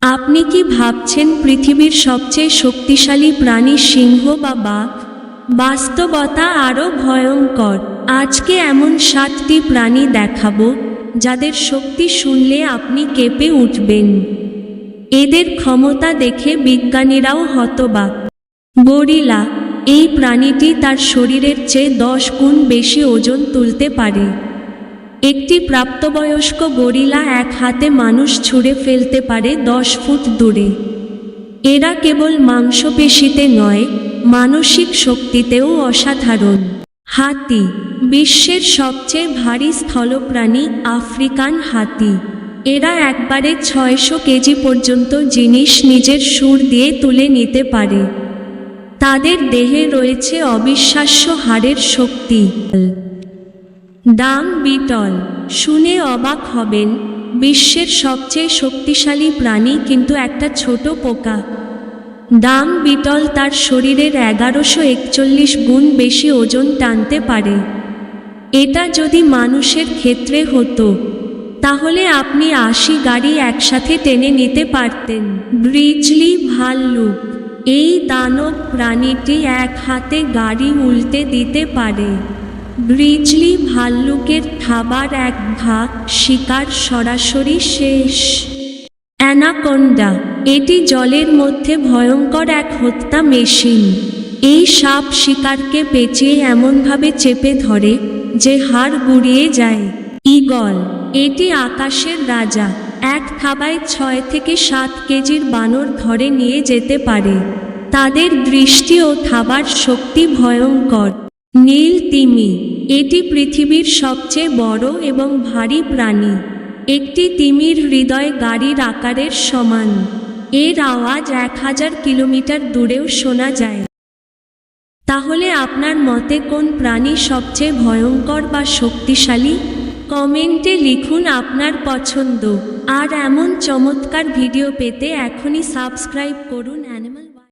আপনি কি ভাবছেন পৃথিবীর সবচেয়ে শক্তিশালী প্রাণী সিংহ বা বাঘ? বাস্তবতা আরও ভয়ঙ্কর। আজকে এমন 7টি প্রাণী দেখাবো যাদের শক্তি শুনলে আপনি কেঁপে উঠবেন। এদের ক্ষমতা দেখে বিজ্ঞানীরাও হতবাক। গরিলা। এই প্রাণীটি তার শরীরের চেয়ে 10 গুণ বেশি ওজন তুলতে পারে। একটি প্রাপ্তবয়স্ক গরিলা এক হাতে মানুষ ছুঁড়ে ফেলতে পারে 10 ফুট দূরে। এরা কেবল মাংসপেশিতে নয়, মানসিক শক্তিতেও অসাধারণ। হাতি। বিশ্বের সবচেয়ে ভারী স্থলপ্রাণী আফ্রিকান হাতি। এরা একবারে 600 কেজি পর্যন্ত জিনিস নিজের সুর দিয়ে তুলে নিতে পারে। তাদের দেহে রয়েছে অবিশ্বাস্য হাড়ের শক্তি। ডাং বিটল। শুনে অবাক হবেন, বিশ্বের সবচেয়ে শক্তিশালী প্রাণী কিন্তু একটা ছোট পোকা। ডাং বিটল তার শরীরের 1141 গুণ বেশি ওজন টানতে পারে। এটা যদি মানুষের ক্ষেত্রে হতো, তাহলে আপনি 80 গাড়ি একসাথে টেনে নিতে পারতেন। গ্রিজলি ভাল্লুক। এই দানব প্রাণীটি এক হাতে গাড়ি উল্টে দিতে পারে। গ্রিজলি ভাল্লুকের খাবার এক ভাগ, শিকার সরাসরি শেষ। অ্যানাকোন্ডা। এটি জলের মধ্যে ভয়ঙ্কর এক হত্যা মেশিন। এই সাপ শিকারকে পেঁচিয়ে এমনভাবে চেপে ধরে যে হাড় গুঁড়িয়ে যায়। ঈগল। এটি আকাশের রাজা। এক থাবায় 6 থেকে 7 কেজির বানর ধরে নিয়ে যেতে পারে। তাদের দৃষ্টি ও থাবার শক্তি ভয়ঙ্কর। নীল তিমি। এটি পৃথিবীর সবচেয়ে বড় এবং ভারী প্রাণী। একটি তিমির হৃদয় গাড়ির আকারের সমান। এর আওয়াজ 1000 কিলোমিটার দূরেও শোনা যায়। তাহলে আপনার মতে কোন প্রাণী সবচেয়ে ভয়ঙ্কর বা শক্তিশালী? কমেন্টে লিখুন আপনার পছন্দ। আর এমন চমৎকার ভিডিও পেতে এখনই সাবস্ক্রাইব করুন অ্যানিমাল।